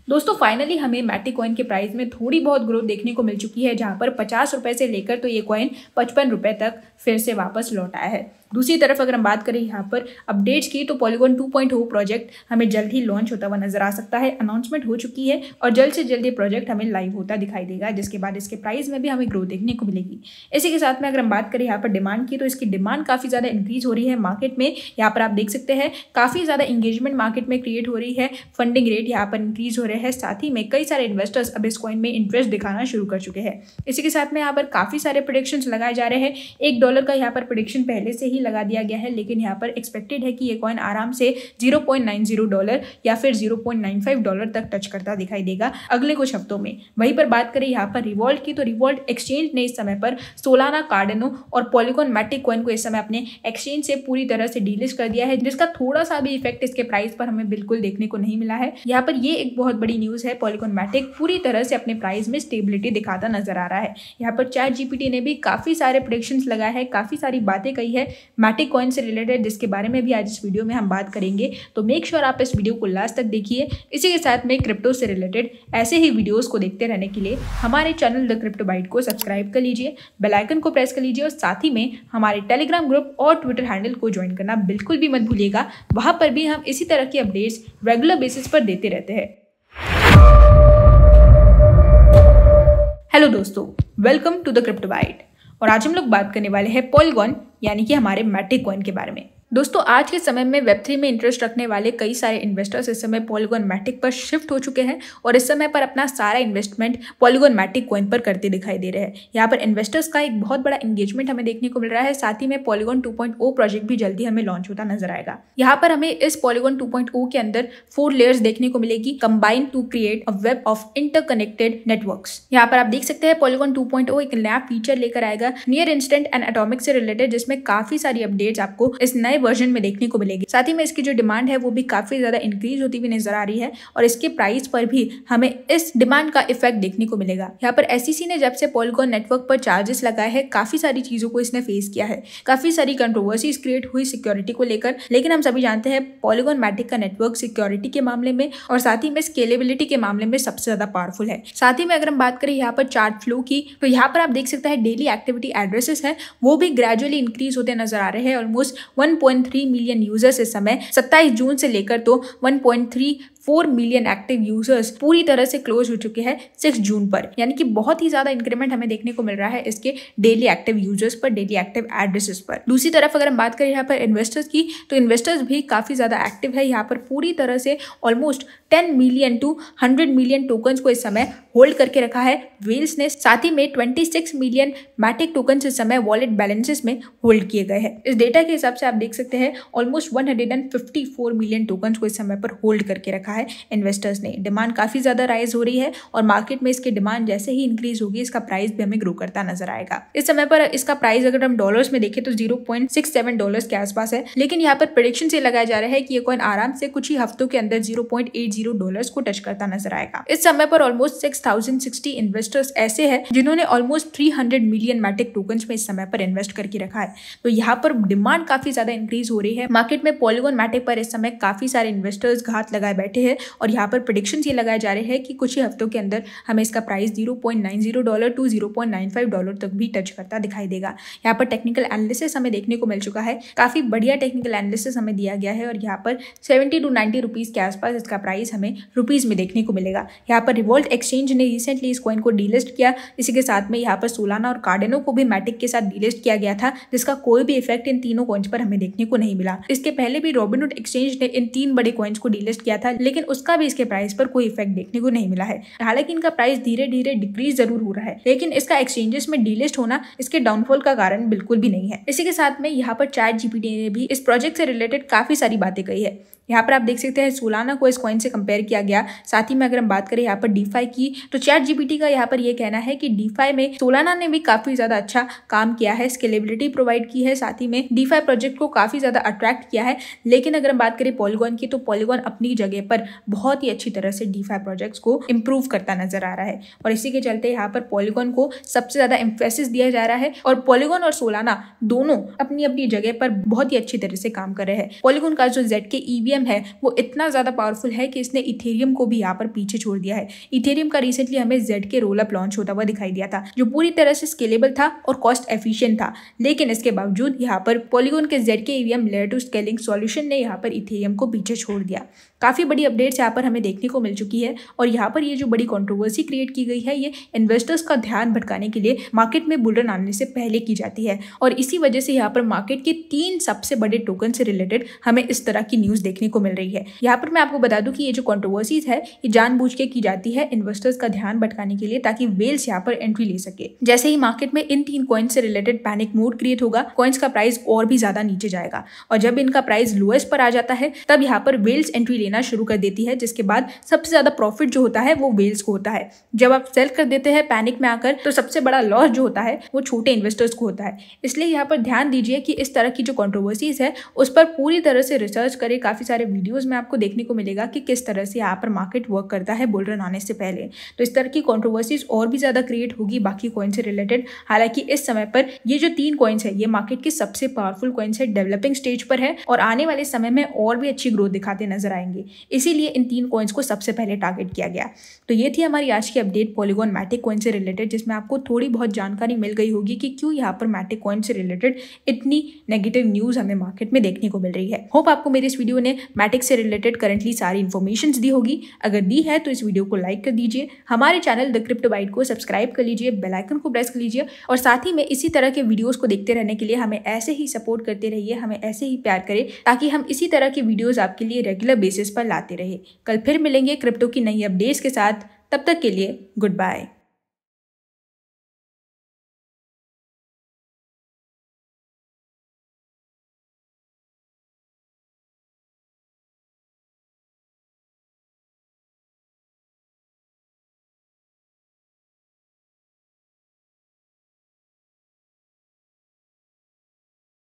दोस्तों फाइनली हमें मैटिक कॉइन के प्राइस में थोड़ी बहुत ग्रोथ देखने को मिल चुकी है, जहां पर 50 रुपए से लेकर तो ये कॉइन 55 रुपए तक फिर से वापस लौट आया है। दूसरी तरफ अगर हम बात करें यहाँ पर अपडेट्स की, तो पॉलीगॉन 2.0 प्रोजेक्ट हमें जल्द ही लॉन्च होता हुआ नजर आ सकता है। अनाउंसमेंट हो चुकी है और जल्द से जल्द ये प्रोजेक्ट हमें लाइव होता दिखाई देगा, जिसके बाद इसके प्राइस में भी हमें ग्रोथ देखने को मिलेगी। इसी के साथ में अगर हम बात करें यहाँ पर डिमांड की, तो इसकी डिमांड काफ़ी ज़्यादा इंक्रीज हो रही है मार्केट में। यहाँ पर आप देख सकते हैं काफ़ी ज़्यादा इंगेजमेंट मार्केट में क्रिएट हो रही है, फंडिंग रेट यहाँ पर इंक्रीज हो रहे हैं, साथ ही में कई सारे इन्वेस्टर्स अब इस कॉइन में इंटरेस्ट दिखाना शुरू कर चुके हैं। इसी के साथ में यहाँ पर काफ़ी सारे प्रेडिक्शंस लगाए जा रहे हैं। $1 का यहाँ पर प्रेडिक्शन पहले से ही लगा दिया गया है, लेकिन यहाँ पर एक्सपेक्टेड है कि ये कॉइन आराम से $0.90 या फिर $0.95 तक टच करता दिखाई देगा अगले कुछ हफ्तों में। वहीं पर बात करें यहाँ पर रिवॉल्ट की, तो रिवॉल्ट एक्सचेंज ने इस समय पर सोलाना, कार्डेनो और पॉलीगॉन मैटिक कॉइन को इस समय अपने एक्सचेंज से पूरी तरह से डीलिस्ट कर दिया है, जिसका थोड़ा सा भी इफेक्ट इसके प्राइस पर हमें बिल्कुल देखने को नहीं मिला है। यहाँ पर ये एक बहुत बड़ी न्यूज है, पॉलीगॉन मैटिक पूरी तरह से अपने प्राइस में स्टेबिलिटी दिखाता नजर आ रहा है। यहाँ पर चैट जीपीटी ने भी काफी सारे प्रेडिक्शंस लगाए हैं, काफी सारी बातें कही है मैटिक कॉइन से रिलेटेड, जिसके बारे में भी आज इस वीडियो में हम बात करेंगे। तो मेक श्योर आप इस वीडियो को लास्ट तक देखिए। इसी के साथ में क्रिप्टो से रिलेटेड ऐसे ही वीडियोस को देखते रहने के लिए हमारे चैनल द क्रिप्टो बाइट को सब्सक्राइब कर लीजिए, बेल आइकन को प्रेस कर लीजिए और साथ ही में हमारे टेलीग्राम ग्रुप और ट्विटर हैंडल को ज्वाइन करना बिल्कुल भी मत भूलिएगा। वहां पर भी हम इसी तरह की अपडेट्स रेगुलर बेसिस पर देते रहते हैं। हेलो दोस्तों, welcome to the crypto byte. और आज हम लोग बात करने वाले हैं पॉलीगॉन यानी कि हमारे मैटिक कॉइन के बारे में। दोस्तों आज के समय में वेब 3 में इंटरेस्ट रखने वाले कई सारे इन्वेस्टर्स इस समय पॉलीगॉन मैटिक पर शिफ्ट हो चुके हैं और इस समय पर अपना सारा इन्वेस्टमेंट पॉलीगॉन मैटिक कॉइन पर करते दिखाई दे रहे हैं। यहाँ पर इन्वेस्टर्स का एक बहुत बड़ा एंगेजमेंट हमें देखने को मिल रहा है। साथ ही में पॉलीगॉन 2.0 प्रोजेक्ट भी जल्दी हमें लॉन्च होता नजर आएगा। यहाँ पर हमें इस पॉलीगॉन 2.0 के अंदर 4 लेयर्स देखने को मिलेगी, combine to create a web of interconnected networks. यहाँ पर आप देख सकते हैं पॉलीगॉन 2.0 एक नया फीचर लेकर आएगा नियर इंस्टेंट एंड एटॉमिक से रिलेटेड, जिसमें काफी सारी अपडेट्स आपको इस नए वर्जन में देखने को मिलेगी। साथ ही में इसकी जो डिमांड है वो भी काफी ज्यादा इंक्रीज होती हुई नजर आ रही है और इसके प्राइस पर भी हमें इस डिमांड का इफेक्ट देखने को मिलेगा। यहाँ पर एसईसी ने जब से पॉलीगॉन नेटवर्क पर चार्जेस लगाए हैं, काफी सारी चीजों को इसने फेस किया है, काफी सारी कंट्रोवर्सीज क्रिएट हुई सिक्योरिटी को लेकर, लेकिन हम सभी जानते हैं पॉलीगॉन मैटिक का नेटवर्क सिक्योरिटी के मामले में और साथ ही में स्केलेबिलिटी के मामले में सबसे ज्यादा पावरफुल है। साथ ही में अगर हम बात करें यहाँ पर चार्ट फ्लो की, तो यहाँ पर आप देख सकते हैं डेली एक्टिविटी एड्रेसेस है वो भी ग्रेजुअली इंक्रीज होते नजर आ रहे हैं। ऑलमोस्ट 1.3 मिलियन यूजर्स इस समय 27 जून से लेकर तो 1.34 मिलियन एक्टिव यूजर्स पूरी तरह से क्लोज हो चुके हैं 6 जून पर, यानी कि बहुत ही ज्यादा इंक्रीमेंट हमें देखने को मिल रहा है इसके डेली एक्टिव यूजर्स पर, डेली एक्टिव एड्रेसेस पर। दूसरी तरफ अगर हम बात करें यहाँ पर इन्वेस्टर्स की, तो इन्वेस्टर्स भी काफी ज्यादा एक्टिव है। यहाँ पर पूरी तरह से almost 10 million to 100 million tokens को इस समय होल्ड करके रखा है व्हेल्स ने। साथ ही में 26 मिलियन मैटिक टोकन्स इस समय वॉलेट बैलेंसेस में होल्ड किए गए हैं। इस डेटा के हिसाब से आप देख सकते हैं ऑलमोस्ट 154 मिलियन टोकन्स को इस समय पर होल्ड करके रखा है इन्वेस्टर्स ने। डिमांड काफी ज्यादा राइज हो रही है और मार्केट में इसकी डिमांड जैसे ही इंक्रीज होगी इसका प्राइस भी हमें ग्रो करता नजर आएगा। इस समय पर इसका प्राइस अगर हम डॉलर्स में देखें तो $0.67 के आसपास है, लेकिन यहाँ पर प्रेडिक्शन से लगाया जा रहा है कि ये कॉइन आराम से कुछ ही हफ्तों के अंदर $0.80 को टच करता नजर आएगा। इस समय पर ऑलमोस्ट 6060 इन्वेस्टर्स ऐसे हैं जिन्होंने ऑलमोस्ट 300 मिलियन मैटिक टोकन्स में इस समय पर इन्वेस्ट करके रखा है। तो यहाँ पर डिमांड काफी ज्यादा इंक्रीज हो रही है मार्केट में। पॉलीगॉन मैटिक पर इस समय काफी सारे इन्वेस्टर्स घात लगाए बैठे हैं और यहाँ पर प्रेडिक्शंस ये लगाए जा रहे हैं कि कुछ ही हफ्तों के अंदर हमें इसका प्राइस $0.90 टू $0.95 तक भी टच करता दिखाई देगा। यहाँ पर टेक्निकल एनालिसिस हमें देखने को मिल चुका है, काफी बढ़िया टेक्निकल एनालिसिस हमें दिया गया है और यहाँ पर 70 to 90 रुपीज के आसपास इसका प्राइस हमें रुपीज में देखने को मिलेगा। यहाँ पर रिवॉल्ट एक्सचेंज ने रिसेंटली इस कॉइन को डीलिस्ट किया। इसी के साथ में यहाँ पर सोलाना और कार्डेनो को भी मैटिक के साथ डीलिस्ट किया गया था, जिसका कोई भी इफेक्ट इन तीनों कॉइन्स पर हमें देखने को नहीं मिला। इसके पहले भी रॉबिनहुड एक्सचेंज ने इन 3 बड़े कॉइन्स को डीलिस्ट किया था, लेकिन उसका भी इसके प्राइस पर कोई इफेक्ट देखने को नहीं मिला है। हालांकि इनका प्राइस धीरे धीरे डिक्रीज जरूर हो रहा है, लेकिन इसका एक्सचेंजेस में डीलिस्ट होना इसके डाउनफॉल का कारण बिल्कुल भी नहीं है। इसी के साथ में यहाँ पर चैट जीपीटी ने भी इस प्रोजेक्ट से रिलेटेड काफी सारी बातें कही है। यहाँ पर आप देख सकते हैं सोलाना को इस कॉइन से कंपेयर किया गया। साथ ही में अगर हम बात करें यहाँ पर डीफाई की, तो चैट जीपीटी का यहाँ पर ये कहना है कि डीफाई में सोलाना ने भी काफी ज्यादा अच्छा काम किया है, स्केलेबिलिटी प्रोवाइड की है, साथ ही में डीफाई प्रोजेक्ट को काफी ज्यादा अट्रैक्ट किया है। लेकिन अगर हम बात करें पॉलीगॉन की, तो पॉलीगॉन अपनी जगह पर बहुत ही अच्छी तरह से डीफाई प्रोजेक्ट्स को इंप्रूव करता नजर आ रहा है और इसी के चलते यहाँ पर पॉलीगॉन को सबसे ज्यादा एम्फेसिस दिया जा रहा है और पॉलीगॉन और सोलाना दोनों अपनी अपनी जगह पर बहुत ही अच्छी तरह से काम कर रहे हैं। पॉलीगॉन का जो ZK EVM ईवीएम है वो इतना ज़्यादा पावरफुल है कि इसने इथेरियम को भी यहाँ पर पीछे छोड़ दिया है। इथेरियम का रिसेंटली हमें जेड के रोल अप लॉन्च होता हुआ दिखाई दिया था, जो पूरी तरह से स्केलेबल था और कॉस्ट एफिशिएंट था, लेकिन इसके बावजूद यहाँ पर पॉलीगॉन के Z K EVM layer two scaling solution ने यहाँ पर इथेरियम को पीछे छोड़ दिया। काफ़ी बड़ी अपडेट्स यहाँ पर हमें देखने को मिल चुकी है और यहाँ पर ये जो बड़ी कंट्रोवर्सी क्रिएट की गई है ये इन्वेस्टर्स का ध्यान भटकाने के लिए मार्केट में बुल रन आने से पहले की जाती है और इसी वजह से यहाँ पर मार्केट के 3 सबसे बड़े टोकन से रिलेटेड हमें इस तरह की न्यूज़ देखने को मिल रही है। यहाँ पर मैं आपको बता दूं कि ये जो कंट्रोवर्सीज है ये जानबूझ के की जाती है इन्वेस्टर्स का ध्यान भटकाने के लिए, ताकि वेल्स यहाँ पर एंट्री ले सके। जैसे ही मार्केट में इन 3 कॉइन्स से रिलेटेड पैनिक मूड क्रिएट होगा, कॉइन्स का प्राइस और भी ज्यादा नीचे जाएगा और जब इनका प्राइस लोएस्ट पर आ जाता है तब यहाँ पर वेल्स एंट्री लेना शुरू कर देती है, जिसके बाद सबसे ज्यादा प्रॉफिट जो होता है वो वेल्स को होता है। जब आप सेल कर देते हैं पैनिक में आकर तो सबसे बड़ा लॉस जो होता है वो छोटे इन्वेस्टर्स को होता है। इसलिए यहाँ पर ध्यान दीजिए कि इस तरह की जो कंट्रोवर्सीज है उस पर पूरी तरह से रिसर्च करें। काफी सारे वीडियोस में आपको देखने को मिलेगा कि किस तरह से यहाँ पर मार्केट वर्क करता है बुल रन आने से पहले। तो इस तरह की कंट्रोवर्सीज और भी ज्यादा क्रिएट होगी बाकी कॉइन से रिलेटेड। हालांकि इस समय पर ये जो 3 कॉइन्स है ये मार्केट की सबसे पावरफुल कॉइन्स है, डेवलपिंग स्टेज पर है और आने वाले समय में और भी अच्छी ग्रोथ दिखाते नजर आएंगे, इसीलिए इन 3 कॉइन्स को सबसे पहले टारगेट किया गया। तो ये थी हमारी आज की अपडेट पॉलीगॉन मैटिक कॉइन से रिलेटेड, जिसमें आपको थोड़ी बहुत जानकारी मिल गई होगी कि क्यों यहाँ पर मैटिक कॉइन से रिलेटेड इतनी नेगेटिव न्यूज हमें मार्केट में देखने को मिल रही है। होप आपको मेरे इस वीडियो ने मैटिक से रिलेटेड करंटली सारी इन्फॉर्मेशन दी होगी। अगर दी है तो इस वीडियो को लाइक कर दीजिए, हमारे चैनल द क्रिप्टो बाइट को सब्सक्राइब कर लीजिए, बेल आइकन को प्रेस कर लीजिए और साथ ही में इसी तरह के वीडियोस को देखते रहने के लिए हमें ऐसे ही सपोर्ट करते रहिए, हमें ऐसे ही प्यार करें ताकि हम इसी तरह की वीडियोस आपके लिए रेगुलर बेसिस पर लाते रहे। कल फिर मिलेंगे क्रिप्टो की नई अपडेट्स के साथ, तब तक के लिए गुड बाय।